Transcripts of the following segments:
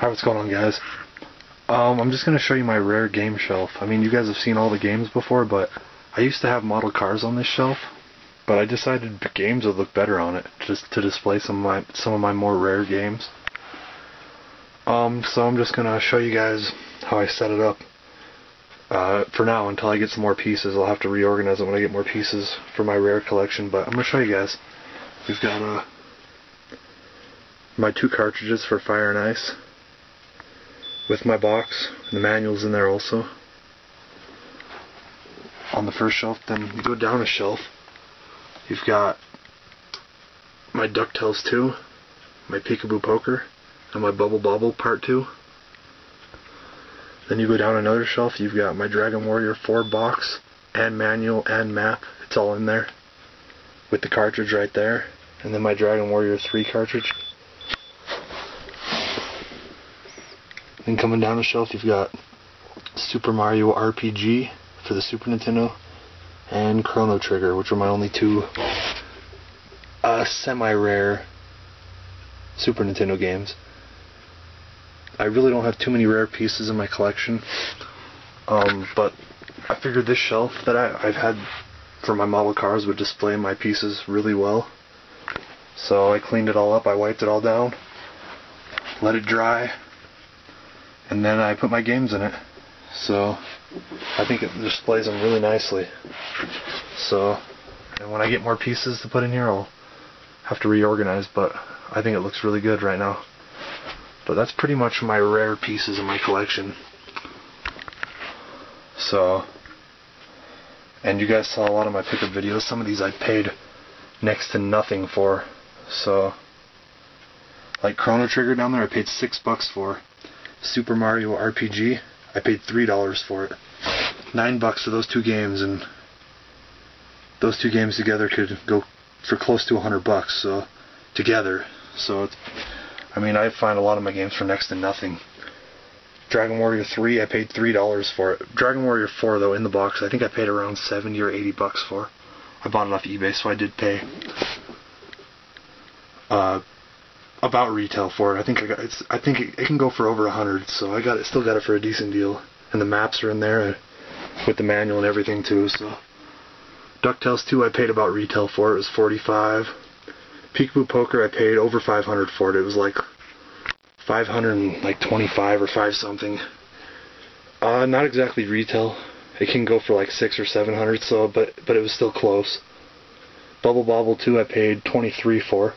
Hi, what's going on, guys? I'm just going to show you my rare game shelf. I mean, you guys have seen all the games before, but I used to have model cars on this shelf, but I decided the games would look better on it, just to display some of my more rare games. So I'm just going to show you guys how I set it up. For now, until I get some more pieces. I'll have to reorganize it when I get more pieces for my rare collection, but I'm going to show you guys. We've got my 2 cartridges for Fire and Ice with my box. The manual's in there also. On the first shelf, then you go down a shelf. You've got my DuckTales 2, my Peekaboo Poker, and my Bubble Bobble Part 2. Then you go down another shelf, you've got my Dragon Warrior 4 box, and manual, and map. It's all in there, with the cartridge right there. And then my Dragon Warrior 3 cartridge. Then coming down the shelf, you've got Super Mario RPG for the Super Nintendo, and Chrono Trigger, which are my only 2 semi-rare Super Nintendo games. I really don't have too many rare pieces in my collection, but I figured this shelf that I've had for my model cars would display my pieces really well. So I cleaned it all up, I wiped it all down, let it dry, and then I put my games in it. So I think it displays them really nicely. So, and when I get more pieces to put in here, I'll have to reorganize, but I think it looks really good right now. But that's pretty much my rare pieces in my collection. So, and you guys saw a lot of my pickup videos. Some of these I paid next to nothing for. So, like Chrono Trigger down there, I paid $6 for. Super Mario RPG, I paid $3 for it. $9 for those 2 games, and those 2 games together could go for close to $100. So, together. So, I mean, I find a lot of my games for next to nothing. Dragon Warrior 3, I paid $3 for it. Dragon Warrior 4, though, in the box, I think I paid around $70 or $80 for. I bought it off eBay, so I did pay about retail for it. I think it can go for over $100, so still got it for a decent deal. And the maps are in there with the manual and everything too. So DuckTales 2, I paid about retail for it. It was $45. Peekaboo Poker, I paid over $500 for it. It was like $525 or 5 something. Not exactly retail. It can go for like $600 or $700. So, but it was still close. Bubble Bobble 2, I paid $23 for,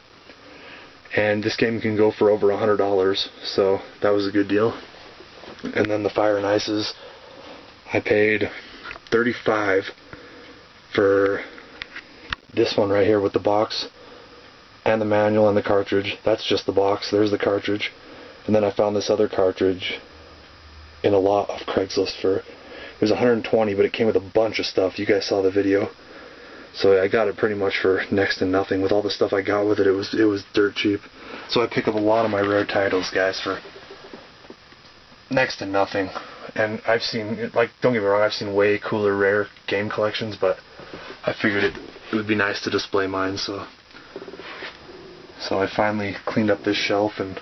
and this game can go for over $100. So that was a good deal. And then the Fire and Ices, I paid $35 for this one right here with the box and the manual and the cartridge. That's just the box. There's the cartridge. And then I found this other cartridge in a lot of Craigslist for, it was $120, but it came with a bunch of stuff. You guys saw the video. So I got it pretty much for next to nothing. With all the stuff I got with it, it was dirt cheap. So I pick up a lot of my rare titles, guys, for next to nothing. And I've seen, like, don't get me wrong, I've seen way cooler rare game collections, but I figured it would be nice to display mine. So I finally cleaned up this shelf, and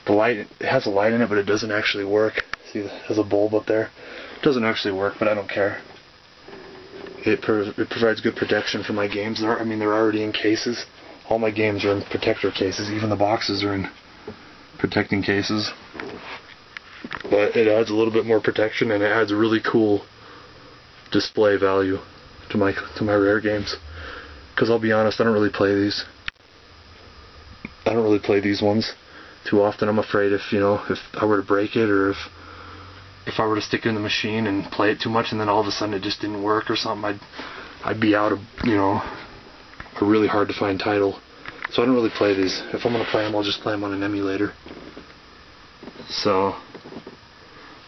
the light, it has a light in it, but it doesn't actually work. See, it has a bulb up there. It doesn't actually work, but I don't care. It provides good protection for my games. They're already in cases. All my games are in protector cases. Even the boxes are in protecting cases. But it adds a little bit more protection, and it adds a really cool display value to my rare games. Because I'll be honest, I don't really play these. I don't really play these ones too often. I'm afraid if I were to break it, or if I were to stick it in the machine and play it too much, and then all of a sudden it just didn't work or something, I'd be out of, a really hard to find title. So I don't really play these. If I'm going to play them, I'll just play them on an emulator. So,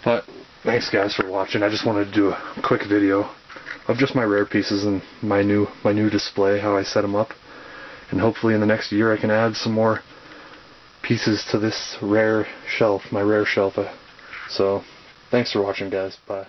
but thanks guys for watching. I just wanted to do a quick video of just my rare pieces and my new display, how I set them up. And hopefully in the next year I can add some more pieces to this rare shelf, my rare shelf. So, thanks for watching, guys. Bye.